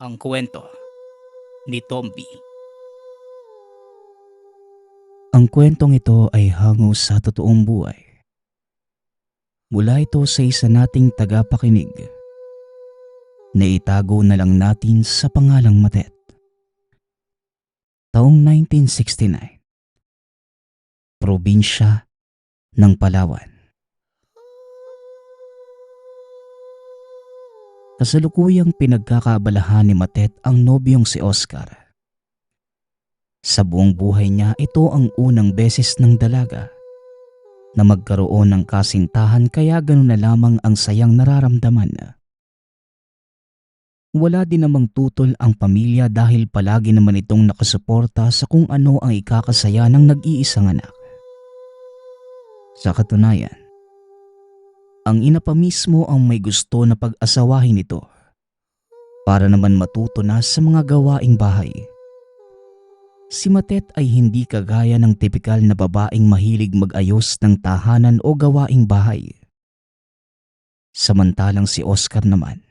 Ang kwento ni Tomby. Ang kwentong ito ay hango sa totoong buhay. Mula ito sa isa nating tagapakinig na itago na lang natin sa pangalang Matet. Taong 1969, probinsya ng Palawan. Kasalukuyang pinagkakaabalahan ni Matet ang nobyong si Oscar. Sa buong buhay niya, ito ang unang beses ng dalaga na magkaroon ng kasintahan, kaya ganun na lamang ang sayang nararamdaman. Wala din namang tutol ang pamilya dahil palagi naman itong nakasuporta sa kung ano ang ikakasaya ng nag-iisang anak. Sa katunayan, ang ina pa mismo ang may gusto na pag-asawahin ito para naman matuto na sa mga gawaing bahay. Si Matet ay hindi kagaya ng tipikal na babaeng mahilig mag-ayos ng tahanan o gawaing bahay. Samantalang si Oscar naman,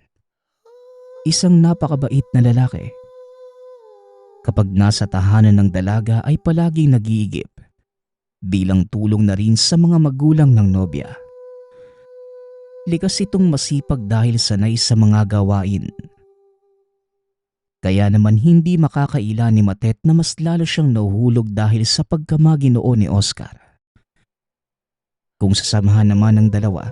isang napakabait na lalaki. Kapag nasa tahanan ng dalaga ay palaging nag-iigip bilang tulong na rin sa mga magulang ng nobya. Likas itong masipag dahil sanay sa mga gawain. Kaya naman hindi makakaila ni Matet na mas lalo siyang nahuhulog dahil sa pagkamaginoo ni Oscar. Kung sasamahan naman ng dalawa,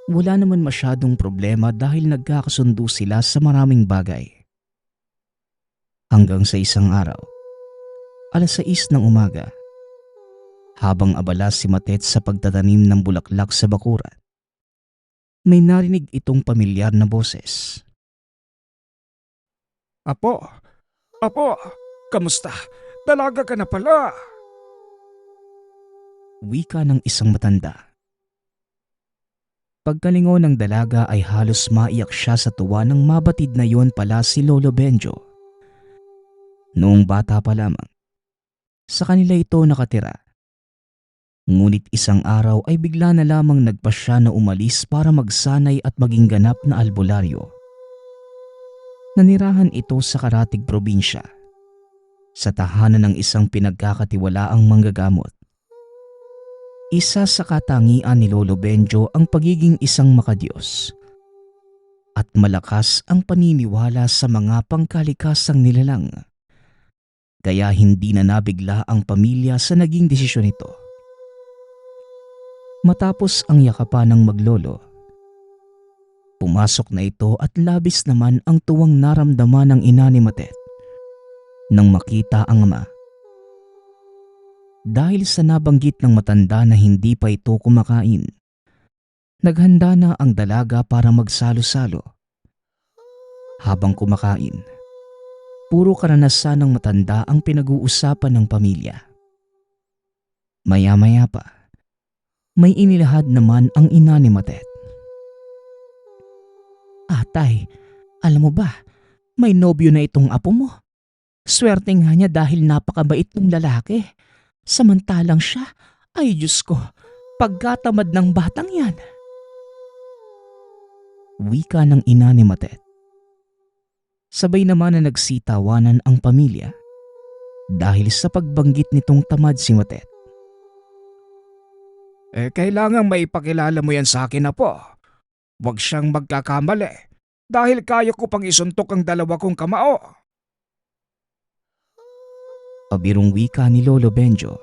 wala naman masyadong problema dahil nagkakasundo sila sa maraming bagay. Hanggang sa isang araw, 6:00 ng umaga, habang abala si Matet sa pagtatanim ng bulaklak sa bakuran, may narinig itong pamilyar na boses. Apo, Apo, kamusta? Dalaga ka na pala. Wika ng isang matanda. Pagkalingon ng dalaga ay halos maiyak siya sa tuwa nang mabatid na yon pala si Lolo Benjo. Noong bata pa lamang, sa kanila ito nakatira. Ngunit isang araw ay bigla na lamang nagpasya na umalis para magsanay at maging ganap na albularyo. Nanirahan ito sa karatig probinsya, sa tahanan ng isang pinagkakatiwalaang manggagamot. Isa sa katangian ni Lolo Benjo ang pagiging isang makadiyos at malakas ang paniniwala sa mga pangkalikasang nilalang. Kaya hindi na nabigla ang pamilya sa naging desisyon nito. Matapos ang yakapan ng maglolo, pumasok na ito at labis naman ang tuwang naramdaman ng ina ni Matet nang makita ang ama. Dahil sa nabanggit ng matanda na hindi pa ito kumakain, naghanda na ang dalaga para magsalo-salo. Habang kumakain, puro karanasan ng matanda ang pinag-uusapan ng pamilya. Maya-maya pa, may inilahad naman ang ina ni Matet. Tay, alam mo ba, may nobyo na itong apo mo. Swerte nga niya dahil napakabait ng lalaki. Samantalang siya, ay Diyos ko, pagkatamad ng batang yan. Wika ng ina ni Matet. Sabay naman na nagsitawanan ang pamilya dahil sa pagbanggit nitong tamad si Matet. Kailangang maipakilala mo yan sa akin, Apo. Huwag siyang magkakamali dahil kaya ko pang isuntok ang dalawa kong kamao. Pabirong wika ni Lolo Benjo.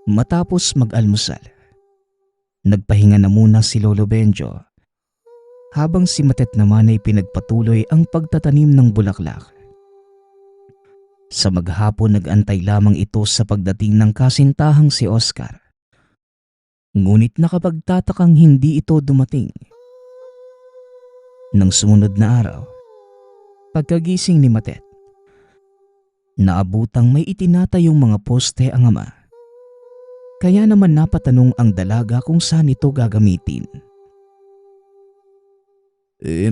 Matapos mag-almusal, nagpahinga na muna si Lolo Benjo habang si Matet naman ay pinagpatuloy ang pagtatanim ng bulaklak. Sa maghapon nag-antay lamang ito sa pagdating ng kasintahang si Oscar. Ngunit nakapagtatakang hindi ito dumating. Nang sumunod na araw, pagkagising ni Matet, naabutang may itinatayong mga poste ang ama. Kaya naman napatanong ang dalaga kung saan ito gagamitin.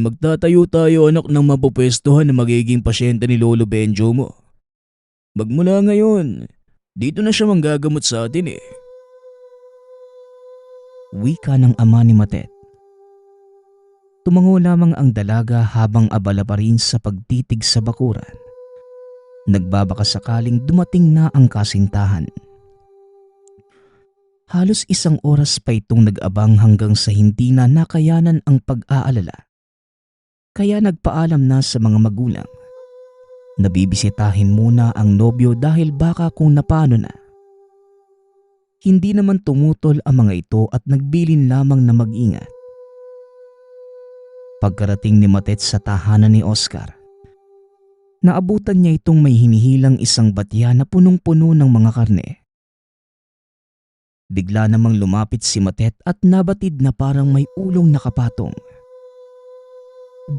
Magtatayo tayo anak ng mapupwestuhan na magiging pasyente ni Lolo Benjo mo. Magmula ngayon, dito na siya manggagamot sa atin eh. Wika ng ama ni Matet. Tumango lamang ang dalaga habang abala pa rin sa pagtitig sa bakuran. Nagbabaka sakaling dumating na ang kasintahan. Halos isang oras pa itong nag-abang hanggang sa hindi na nakayanan ang pag-aalala. Kaya nagpaalam na sa mga magulang. Nabibisitahin muna ang nobyo dahil baka kung napano na. Hindi naman tumutol ang mga ito at nagbilin lamang na mag-ingat. Pagkarating ni Matet sa tahanan ni Oscar, naabutan niya itong may hinihilang isang batya na punong-puno ng mga karne. Bigla namang lumapit si Matet at nabatid na parang may ulong nakapatong.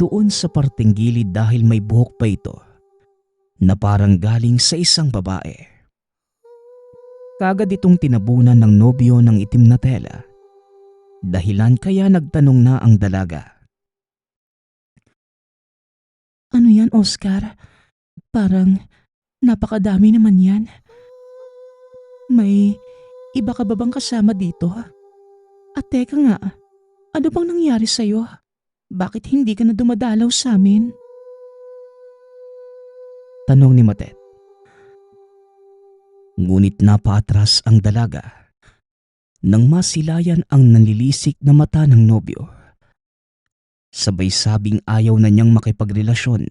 Doon sa parteng gilid dahil may buhok pa ito, na parang galing sa isang babae. Kagad itong tinabunan ng nobyo ng itim na tela. Dahilan kaya nagtanong na ang dalaga. Ano yan, Oscar? Parang napakadami naman yan. May iba ka ba bang kasama dito? At teka nga, ano bang nangyari sa'yo? Bakit hindi ka na dumadalaw sa amin? Tanong ni Matet. Ngunit napaatras ang dalaga nang masilayan ang nanlilisik na mata ng nobyo. Sabay sabing ayaw na niyang makipagrelasyon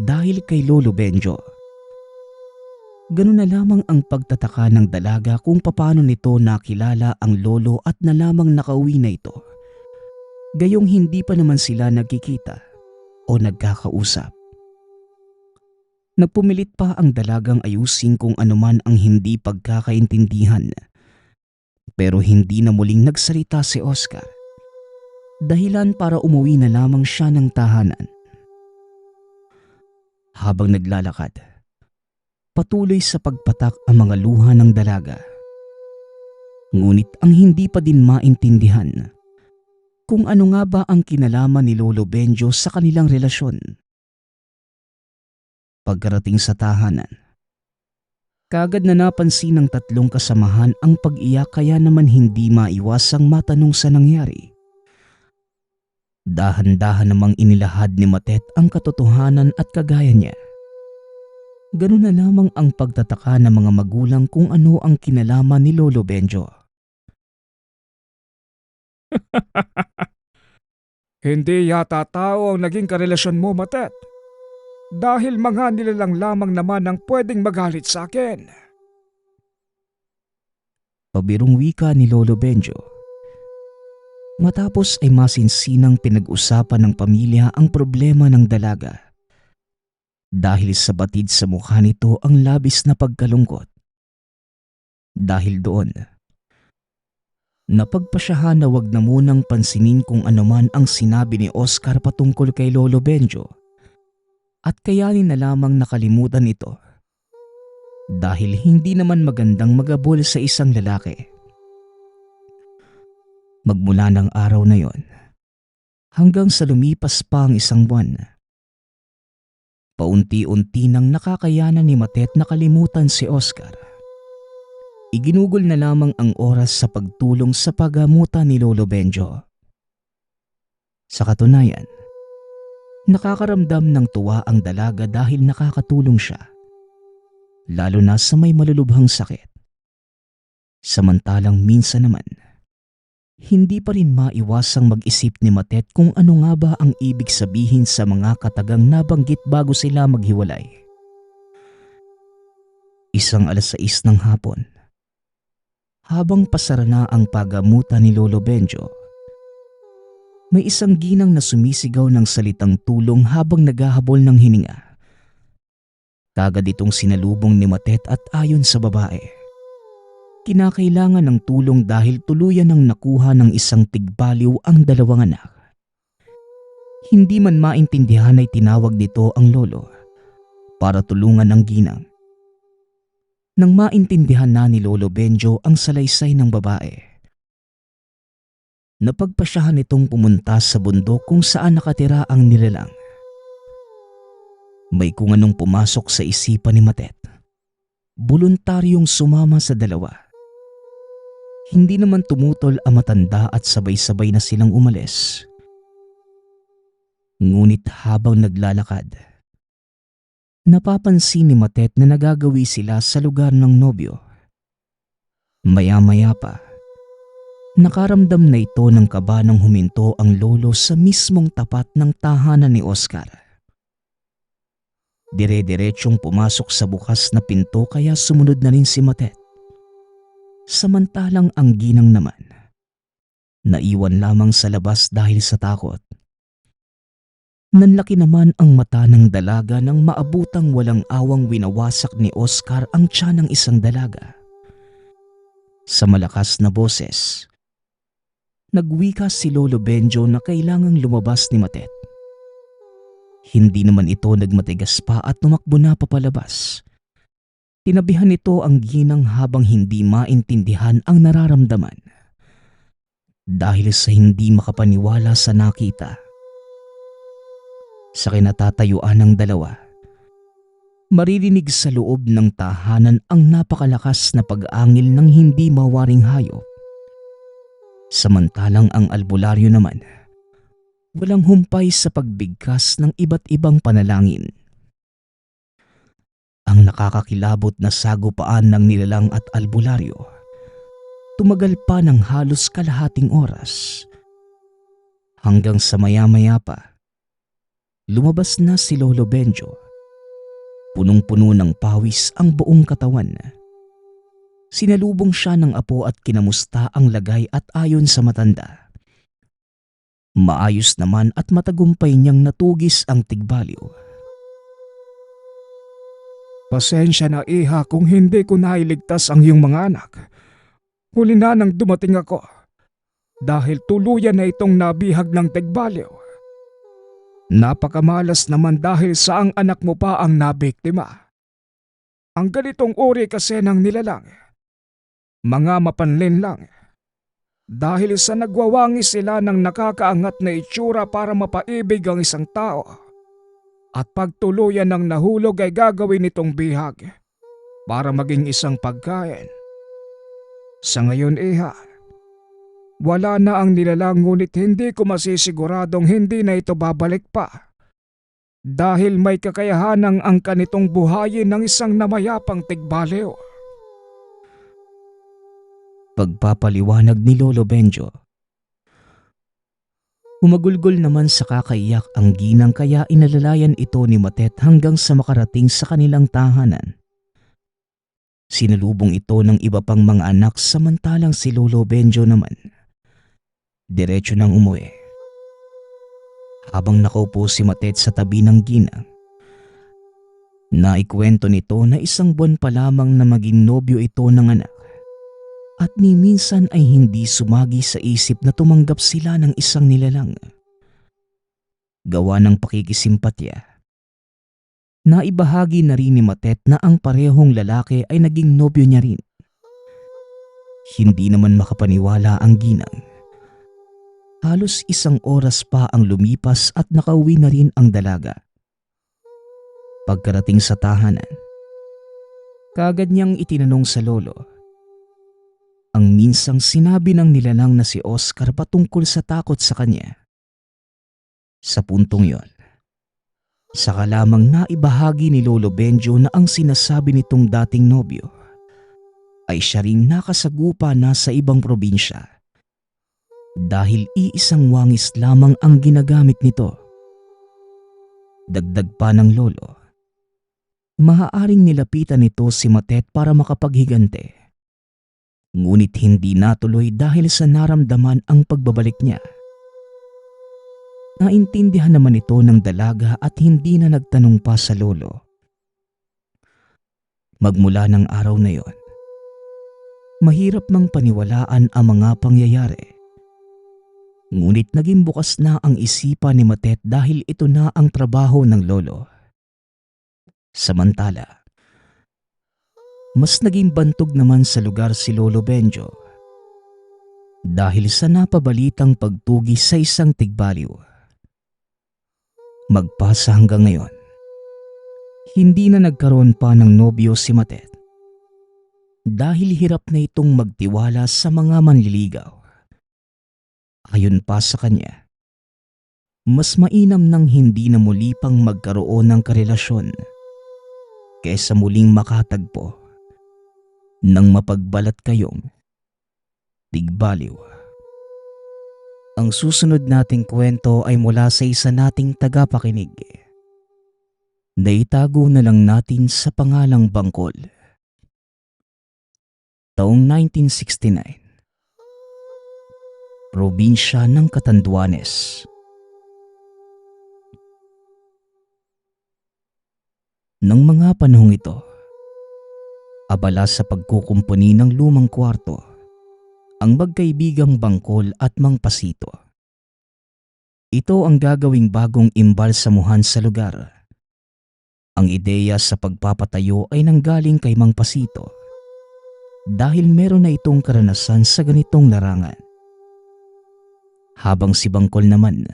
dahil kay Lolo Benjo. Ganun na lamang ang pagtataka ng dalaga kung paano nito nakilala ang lolo at na lamang nakauwi na ito. Gayong hindi pa naman sila nagkikita o nagkakausap. Nagpumilit pa ang dalagang ayusin kung anuman ang hindi pagkakaintindihan. Pero hindi na muling nagsalita si Oscar. Dahilan para umuwi na lamang siya ng tahanan. Habang naglalakad, patuloy sa pagpatak ang mga luha ng dalaga. Ngunit ang hindi pa din maintindihan kung ano nga ba ang kinalaman ni Lolo Benjo sa kanilang relasyon. Pagkarating sa tahanan, kagad na napansin ng tatlong kasamahan ang pag-iyak kaya naman hindi maiwasang matanong sa nangyari. Dahan-dahan namang inilahad ni Matet ang katotohanan at kagaya niya. Ganun na lamang ang pagtataka ng mga magulang kung ano ang kinalaman ni Lolo Benjo. Hindi yata tao ang naging karelasyon mo, Matet. Dahil mga nilalang lamang naman ang pwedeng magalit sa akin. Pabirong wika ni Lolo Benjo. Matapos ay masinsinang pinag-usapan ng pamilya ang problema ng dalaga. Dahil sa batid sa mukha nito ang labis na pagkalungkot. Dahil doon, napagpasyahan na wag na munang pansinin kung anuman ang sinabi ni Oscar patungkol kay Lolo Benjo at kayanin na lamang nakalimutan ito dahil hindi naman magandang magabol sa isang lalaki. Magmula ng araw na yon hanggang sa lumipas pa ang isang buwan, paunti-unti nang nakakayanan ni Matet na kalimutan si Oscar. Iginugol na lamang ang oras sa pagtulong sa paggamutan ni Lolo Benjo. Sa katunayan, nakakaramdam ng tuwa ang dalaga dahil nakakatulong siya, lalo na sa may malulubhang sakit. Samantalang minsan naman, hindi pa rin maiwasang mag-isip ni Matet kung ano nga ba ang ibig sabihin sa mga katagang nabanggit bago sila maghiwalay. Isang 6:00 ng hapon, habang pasara na ang paggamutan ni Lolo Benjo, may isang ginang na sumisigaw ng salitang tulong habang naghahabol ng hininga. Kagad itong sinalubong ni Matet at ayon sa babae, kinakailangan ng tulong dahil tuluyan ng nakuha ng isang tigbaliw ang dalawang anak. Hindi man maintindihan ay tinawag nito ang lolo para tulungan ang ginang. Nang maintindihan na ni Lolo Benjo ang salaysay ng babae, napagpasyahan itong pumunta sa bundok kung saan nakatira ang nilalang. May kung anong pumasok sa isipan ni Matet. Voluntaryong sumama sa dalawa. Hindi naman tumutol ang matanda at sabay-sabay na silang umalis. Ngunit habang naglalakad, napapansin ni Matet na nagagawi sila sa lugar ng nobyo. Maya-maya pa, nakaramdam na ito ng kaba nang huminto ang lolo sa mismong tapat ng tahanan ni Oscar. Dire-diretsyong pumasok sa bukas na pinto kaya sumunod na rin si Matet. Samantalang ang ginang naman, naiwan lamang sa labas dahil sa takot. Nanlaki naman ang mata ng dalaga nang maabutang walang awang winawasak ni Oscar ang tiyan ng isang dalaga. Sa malakas na boses, nagwika si Lolo Benjo na kailangang lumabas ni Matet. Hindi naman ito nagmatigas pa at tumakbo na papalabas. Tinabihan nito ang ginang habang hindi maintindihan ang nararamdaman. Dahil sa hindi makapaniwala sa nakita. Sa kinatatayuan ng dalawa, maririnig sa loob ng tahanan ang napakalakas na pag-angil ng hindi mawaring hayop. Samantalang ang albularyo naman, walang humpay sa pagbigkas ng iba't ibang panalangin. Ang nakakakilabot na sagupaan ng nilalang at albularyo, tumagal pa ng halos kalahating oras. Hanggang sa maya-maya pa, lumabas na si Lolo Benjo. Punong-puno ng pawis ang buong katawan. Sinalubong siya ng apo at kinamusta ang lagay at ayon sa matanda, maayos naman at matagumpay niyang natugis ang tigbaliw. Pasensya na iha kung hindi ko nailigtas ang iyong mga anak. Huli na nang dumating ako dahil tuluyan na itong nabihag ng tigbaliw. Napakamalas naman dahil sa ang anak mo pa ang nabiktima. Ang ganitong uri kasi ng nilalang, mga mapanlin lang. Dahil sa nagwawangi sila ng nakakaangat na itsura para mapaibig ang isang tao. At pagtuluyan ng nahulog ay gagawin itong bihag para maging isang pagkain. Sa ngayon iha, wala na ang nilalang ngunit hindi ko masisiguradong hindi na ito babalik pa. Dahil may kakayahanang ang kanitong buhayin ng isang namayapang tigbaliw. Pagpapaliwanag ni Lolo Benjo. Humagulgol naman sa kakaiyak ang ginang kaya inalalayan ito ni Matet hanggang sa makarating sa kanilang tahanan. Sinalubong ito ng iba pang mga anak samantalang si Lolo Benjo naman diretso nang umuwi. Habang nakaupo si Matet sa tabi ng ginang, naikwento nito na isang buwan pa lamang na maging nobyo ito ng anak at ni minsan ay hindi sumagi sa isip na tumanggap sila ng isang nilalang. Gawa ng pakikisimpatya, naibahagi na rin ni Matet na ang parehong lalaki ay naging nobyo niya rin. Hindi naman makapaniwala ang ginang. Halos isang oras pa ang lumipas at nakauwi na rin ang dalaga. Pagkarating sa tahanan, kaagad niyang itinanong sa lolo ang minsang sinabi ng nilalang na si Oscar patungkol sa takot sa kanya. Sa puntong yon, saka lamang naibahagi ni Lolo Benjo na ang sinasabi nitong dating nobyo ay siya rin nakasagupa na sa ibang probinsya. Dahil iisang wangis lamang ang ginagamit nito. Dagdag pa ng lolo, maaaring nilapitan nito si Matet para makapaghigante. Ngunit hindi natuloy dahil sa naramdaman ang pagbabalik niya. Naintindihan naman ito ng dalaga at hindi na nagtanong pa sa lolo. Magmula ng araw na yon, mahirap mang paniwalaan ang mga pangyayari. Ngunit naging bukas na ang isipan ni Matet dahil ito na ang trabaho ng lolo. Samantala, mas naging bantog naman sa lugar si Lolo Benjo dahil sa napabalitang pagtugi sa isang tigbaliw. Magpasa hanggang ngayon, hindi na nagkaroon pa ng nobyo si Matet dahil hirap na itong magtiwala sa mga manliligaw. Ayon pa sa kanya, Mas mainam nang hindi na muli pang magkaroon ng karelasyon kaysa muling makatagpo nang mapagbalat kayong tigbaliw. Ang susunod nating kwento ay mula sa isa nating tagapakinig. Naitago na lang natin sa pangalang Bangkol. Taong 1969. Probinsya ng Catanduanes. Nang mga panahong ito, abala sa pagkukumpuni ng lumang kwarto ang magkaibigang Bangkol at Mang Pasito. Ito ang gagawing bagong imbalsamuhan sa lugar. Ang ideya sa pagpapatayo ay nanggaling kay Mang Pasito dahil meron na itong karanasan sa ganitong larangan. Habang si Bangkol naman,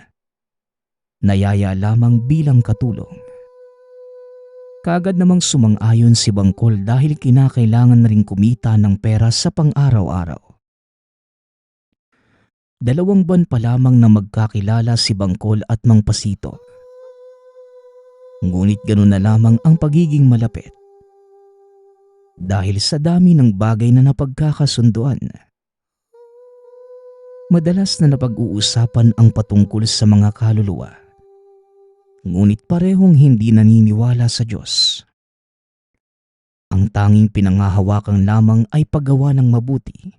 nayaya lamang bilang katulong. Kaagad namang sumang-ayon si Bangkol dahil kinakailangan na rin kumita ng pera sa pang-araw-araw. 2 buwan pa lamang na magkakilala si Bangkol at Mang Pasito. Ngunit ganun na lamang ang pagiging malapit. Dahil sa dami ng bagay na napagkakasunduan. Madalas na napag-uusapan ang patungkol sa mga kaluluwa. Ngunit parehong hindi naniniwala sa Diyos. Ang tanging pinangahawakan lamang ay paggawa ng mabuti.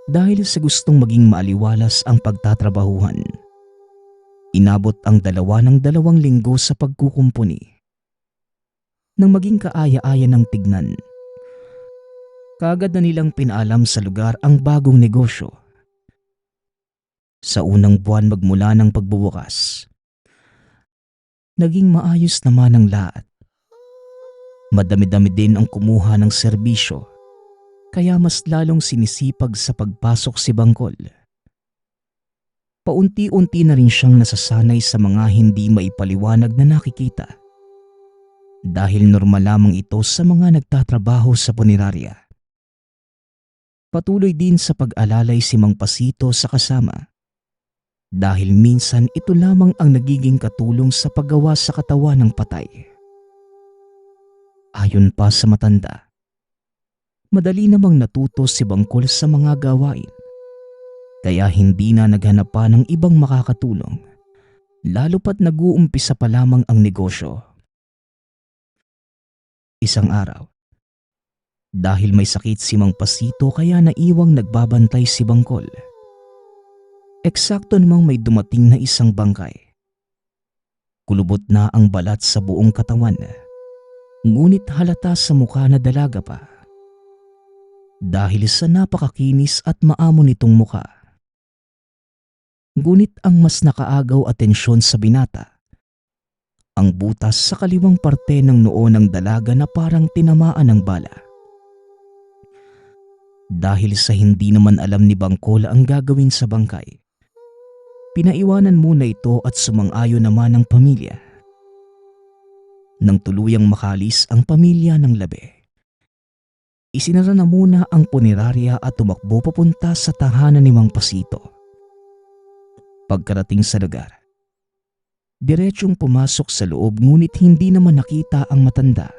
Dahil sa gustong maging maaliwalas ang pagtatrabahuhan, inabot ang 2 linggo sa pagkukumpuni. Nang maging kaaya-aya ng tignan, kaagad na nilang pinaalam sa lugar ang bagong negosyo. Sa unang buwan magmula ng pagbubukas, naging maayos naman ang lahat. Madami-dami din ang kumuha ng serbisyo, kaya mas lalong sinisipag sa pagpasok si Bangkol. Paunti-unti na rin siyang nasasanay sa mga hindi maipaliwanag na nakikita. Dahil normal lamang ito sa mga nagtatrabaho sa punerarya. Patuloy din sa pag-alalay si Mang Pasito sa kasama. Dahil minsan ito lamang ang nagiging katulong sa paggawa sa katawan ng patay. Ayon pa sa matanda, madali namang natuto si Bangkol sa mga gawain. Kaya hindi na naghanap pa ng ibang makakatulong, lalo pat nag-uumpisa pa lamang ang negosyo. Isang araw, dahil may sakit si Mang Pasito kaya naiwang nagbabantay si Bangkol. Eksakto namang may dumating na isang bangkay. Kulubot na ang balat sa buong katawan, ngunit halata sa mukha na dalaga pa. Dahil sa napakakinis at maamo nitong mukha. Ngunit ang mas nakaagaw atensyon sa binata, ang butas sa kaliwang parte ng noo ng dalaga na parang tinamaan ng bala. Dahil sa hindi naman alam ni Bangkol ang gagawin sa bangkay, pinaiwanan muna ito at sumang-ayon naman ang pamilya. Nang tuluyang makalis ang pamilya ng labi, isinara na muna ang punerarya at tumakbo papunta sa tahanan ni Mang Pasito. Pagkarating sa lugar, diretsyong pumasok sa loob ngunit hindi naman nakita ang matanda.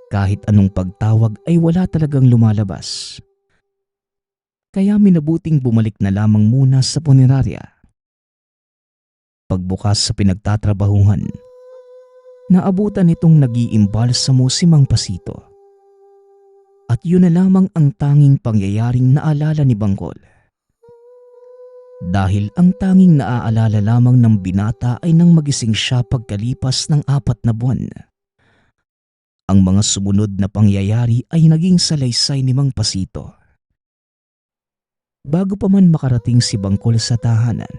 Kahit anong pagtawag ay wala talagang lumalabas. Kaya minabuting bumalik na lamang muna sa punerarya. Pagbukas sa pinagtatrabahuhan, naabutan nitong nag-iimbalsamo si Mang Pasito. At yun na lamang ang tanging pangyayaring naalala ni Bangkol. Dahil ang tanging naaalala lamang ng binata ay nang magising siya pagkalipas ng 4 na buwan. Ang mga sumunod na pangyayari ay naging salaysay ni Mang Pasito. Bago pa man makarating si Bangkol sa tahanan,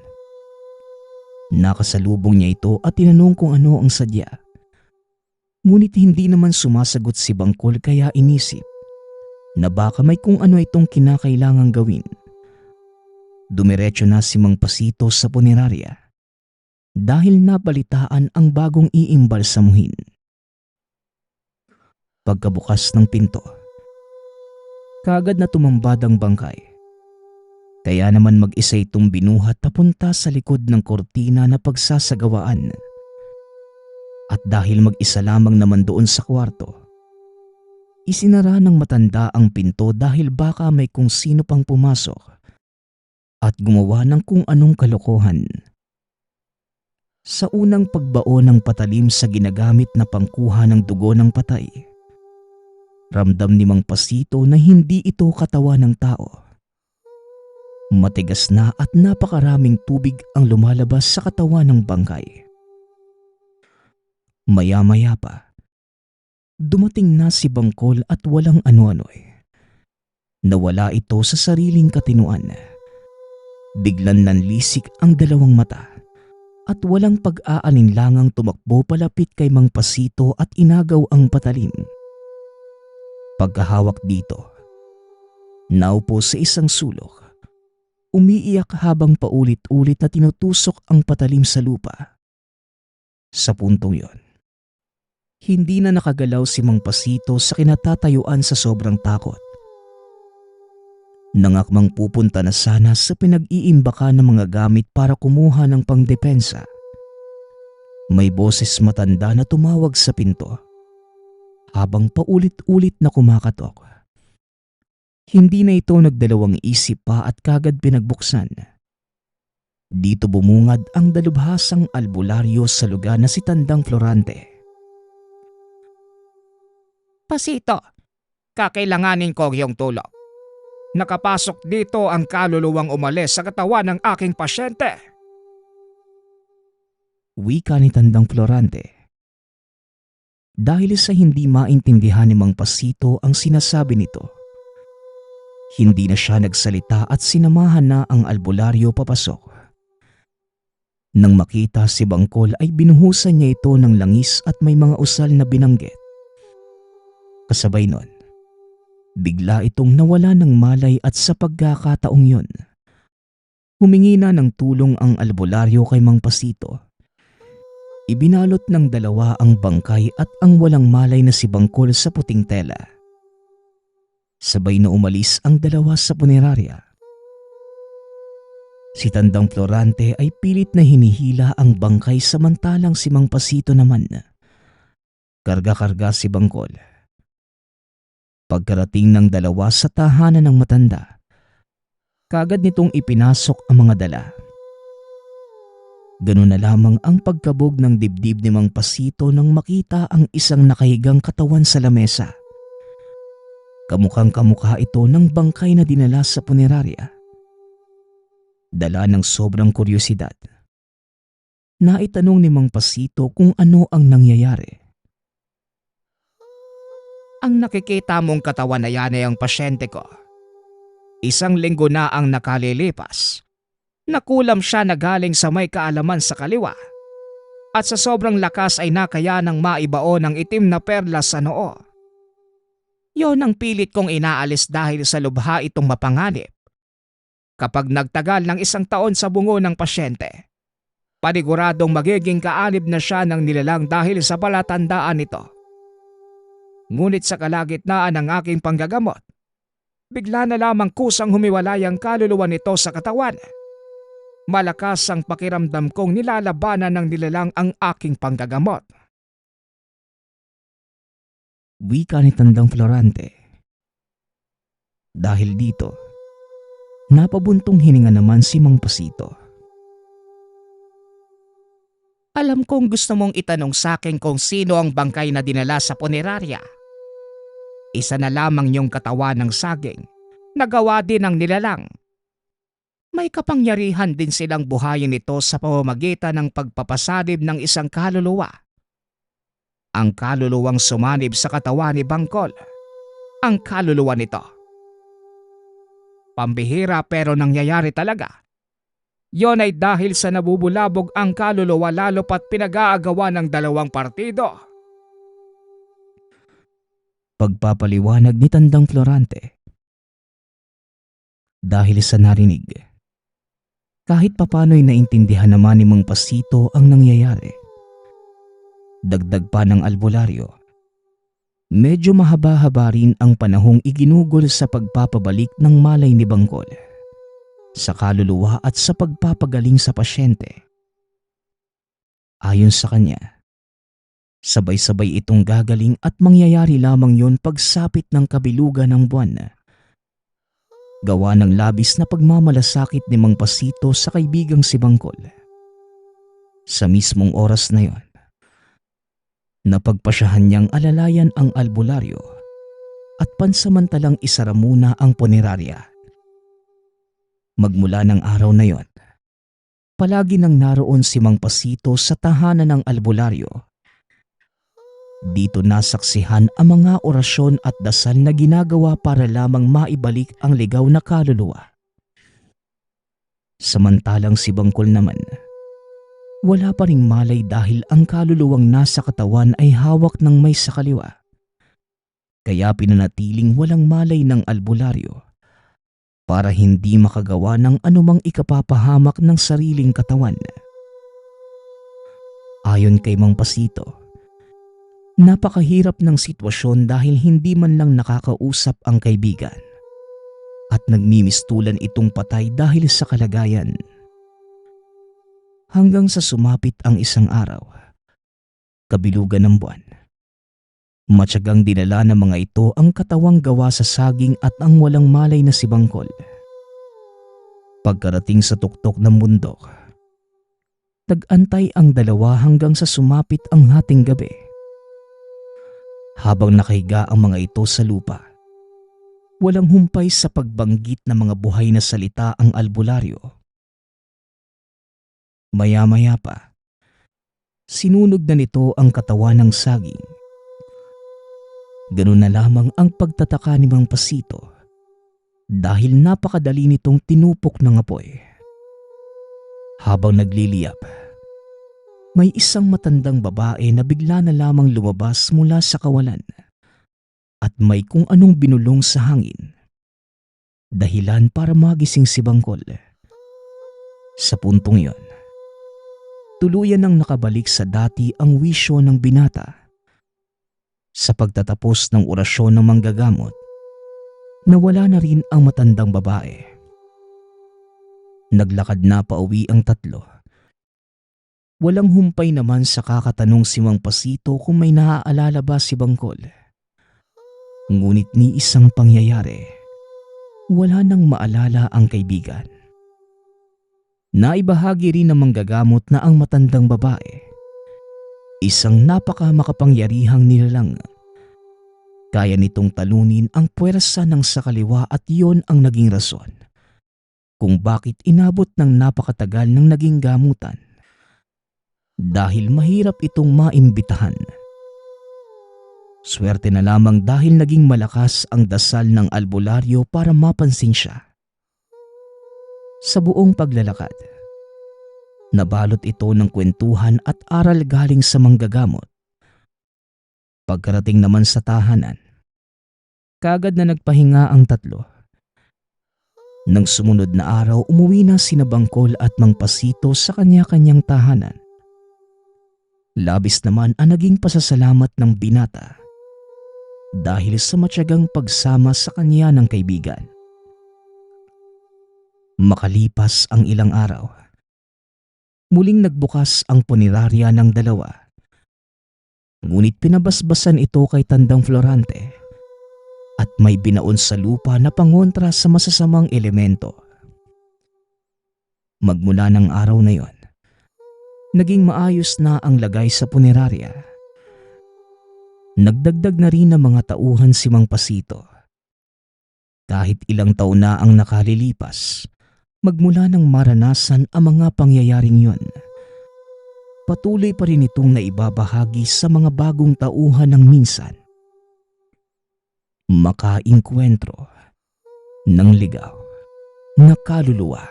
nakasalubong niya ito at tinanong kung ano ang sadya. Ngunit hindi naman sumasagot si Bangkol kaya inisip na baka may kung ano itong kinakailangang gawin. Dumiretso na si Mang Pasito sa punerarya dahil nabalitaan ang bagong iimbalsamuhin. Pagkabukas ng pinto, kaagad na tumambad ang bangkay. Kaya naman mag-isa itong binuhat papunta sa likod ng kortina na pagsasagawaan. At dahil mag-isa lamang naman doon sa kwarto, isinara ng matanda ang pinto dahil baka may kung sino pang pumasok at gumawa ng kung anong kalokohan. Sa unang pagbao ng patalim sa ginagamit na pangkuha ng dugo ng patay, ramdam ni Mang Pasito na hindi ito katawan ng tao. Matigas na at napakaraming tubig ang lumalabas sa katawan ng bangkay. Maya-maya pa, dumating na si Bangkol at walang ano-ano'y. Nawala ito sa sariling katinuan. Biglan nanlisik ang dalawang mata at walang pag-aalinlangang tumakbo palapit kay Mang Pasito at inagaw ang patalim. Pagkahawak dito, naupo sa isang sulok. Umiiyak habang paulit-ulit na tinutusok ang patalim sa lupa. Sa puntong yon, hindi na nakagalaw si Mang Pasito sa kinatatayuan sa sobrang takot. Nangakmang pupunta na sana sa pinag-iimbaka ng mga gamit para kumuha ng pangdepensa. May boses matanda na tumawag sa pinto habang paulit-ulit na kumakatok. Hindi na ito nagdalawang isip pa at kagad pinagbuksan. Dito bumungad ang dalubhasang albularyo sa lugar na si Tandang Florante. Pasito, kakailanganin ko iyong tulong. Nakapasok dito ang kaluluwang umalis sa katawan ng aking pasyente. Wika ni Tandang Florante. Dahil sa hindi maintindihan ni Mang Pasito ang sinasabi nito, hindi na siya nagsalita at sinamahan na ang albularyo papasok. Nang makita si Bangkol ay binuhusan niya ito ng langis at may mga usal na binanggit. Kasabay nun, bigla itong nawala ng malay at sa pagkakataong yun, humingi na ng tulong ang albularyo kay Mang Pasito. Ibinalot ng dalawa ang bangkay at ang walang malay na si Bangkol sa puting tela. Sabay na umalis ang dalawa sa punerarya. Si Tandang Florante ay pilit na hinihila ang bangkay samantalang si Mang Pasito naman, karga-karga si Bangkol. Pagkarating ng dalawa sa tahanan ng matanda, kagad nitong ipinasok ang mga dala. Ganun na lamang ang pagkabog ng dibdib ni Mang Pasito nang makita ang isang nakahigang katawan sa lamesa. Kamukhang kamukha ito ng bangkay na dinala sa punerarya. Dala ng sobrang kuryosidad, naitanong ni Mang Pasito kung ano ang nangyayari. Ang nakikita mong katawan na yan ay ang pasyente ko. 1 linggo na ang nakalilipas. Nakulam siya na galing sa may kaalaman sa kaliwa. At sa sobrang lakas ay nakayanang maibao ng itim na perlas sa noo. Yon ang pilit kong inaalis dahil sa lubha itong mapanganib. Kapag nagtagal ng 1 taon sa bungo ng pasyente, paniguradong magiging kaanib na siya ng nilalang dahil sa palatandaan nito. Ngunit sa kalagitnaan ng aking panggagamot, bigla na lamang kusang humiwalay ang kaluluwa nito sa katawan. Malakas ang pakiramdam kong nilalabanan ng nilalang ang aking panggagamot. Wika ni Tandang Florante. Dahil dito, napabuntong hininga naman si Mang Pasito. Alam kong gusto mong itanong sa akin kung sino ang bangkay na dinala sa punerarya. Isa na lamang yung katawan ng saging, nagawa din ng nilalang. May kapangyarihan din silang buhayin ito sa pamamagitan ng pagpapasadib ng isang kaluluwa. Ang kaluluwang sumanib sa katawan ni Bangkol, ang kaluluwa nito. Pambihira pero nangyayari talaga. Yon ay dahil sa nabubulabog ang kaluluwa lalo pat pinag-aagawa ng 2 partido. Pagpapaliwanag ni Tandang Florante. Dahil sa narinig, kahit papano'y naintindihan naman ni Mang Pasito ang nangyayari. Dagdag pa ng albularyo, medyo mahaba-haba rin ang panahong iginugol sa pagpapabalik ng malay ni Bangkol. sa kaluluwa at sa pagpapagaling sa pasyente. Ayon sa kanya, sabay-sabay itong gagaling at mangyayari lamang yon pagsapit ng kabilugan ng buwan. Gawa ng labis na pagmamalasakit ni Mang Pasito sa kaibigang si Bangkol. Sa mismong oras na yon, napagpasyahan niyang alalayan ang albularyo at pansamantalang isara muna ang punerarya. Magmula ng araw na yon, palagi nang naroon si Mang Pasito sa tahanan ng albularyo. Dito nasaksihan ang mga orasyon at dasal na ginagawa para lamang maibalik ang ligaw na kaluluwa. Samantalang si Bangkol naman, wala pa ring malay dahil ang kaluluwang nasa katawan ay hawak ng may sa kaliwa. Kaya pinanatiling walang malay ng albularyo para hindi makagawa ng anumang ikapapahamak ng sariling katawan. Ayon kay Mang Pasito, napakahirap ng sitwasyon dahil hindi man lang nakakausap ang kaibigan at nagmimistulan itong patay dahil sa kalagayan. Hanggang sa sumapit ang isang araw, kabilugan ng buwan, matyagang dinala ng mga ito ang katawang gawa sa saging at ang walang malay na si Bangkol. Pagkarating sa tuktok ng bundok, nag-antay ang dalawa hanggang sa sumapit ang hating gabi. Habang nakahiga ang mga ito sa lupa, walang humpay sa pagbanggit ng mga buhay na salita ang albularyo. Maya-maya pa, sinunog na nito ang katawan ng saging. Ganun na lamang ang pagtataka ni Mang Pasito dahil napakadali nitong tinupok ng apoy. Habang nagliliyap, may isang matandang babae na bigla na lamang lumabas mula sa kawalan at may kung anong binulong sa hangin. Dahilan para magising si Bangkol. Sa puntong yon, tuluyan nang nakabalik sa dati ang wisyo ng binata. Sa pagtatapos ng orasyon ng manggagamot, nawala na rin ang matandang babae. Naglakad na pauwi ang tatlo. Walang humpay naman sa kakatanong si Mang Pasito kung may naaalala ba si Bangkol. Ngunit ni isang pangyayari, wala nang maalala ang kaibigan. Naibahagi rin ng manggagamot na ang matandang babae, isang napakamakapangyarihang nilalang. Kaya nitong talunin ang puwersa ng sakaliwa at iyon ang naging rason kung bakit inabot ng napakatagal ng naging gamutan. Dahil mahirap itong maimbitahan. Swerte na lamang dahil naging malakas ang dasal ng albularyo para mapansin siya. Sa buong paglalakad, nabalot ito ng kwentuhan at aral galing sa manggagamot. Pagkarating naman sa tahanan, kagad na nagpahinga ang tatlo. Nang sumunod na araw, umuwi na sina Bangkol at Mang Pasito sa kanya-kanyang tahanan. Labis naman ang naging pasasalamat ng binata dahil sa matyagang pagsama sa kanya ng kaibigan. Makalipas ang ilang araw, muling nagbukas ang punerarya ng dalawa. Ngunit pinabasbasan ito kay Tandang Florante at may binaon sa lupa na pangontra sa masasamang elemento. Magmula ng araw na yon, naging maayos na ang lagay sa punerarya. Nagdagdag na rin ng mga tauhan si Mang Pasito. Kahit ilang taon na ang nakalilipas, magmula nang maranasan ang mga pangyayaring yon, patuloy pa rin itong naibabahagi sa mga bagong tauhan ng minsan makainkwentro ng ligaw na kaluluwa.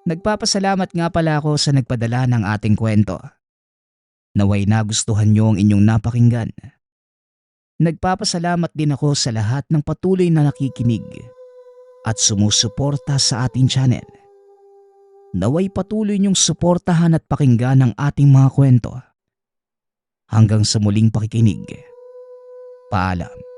Nagpapasalamat nga pala ako sa nagpadala ng ating kwento. Naway nagustuhan niyo ang inyong napakinggan. Nagpapasalamat din ako sa lahat ng patuloy na nakikinig at sumusuporta sa ating channel. Naway patuloy niyong suportahan at pakinggan ang ating mga kwento. Hanggang sa muling pakikinig. Paalam.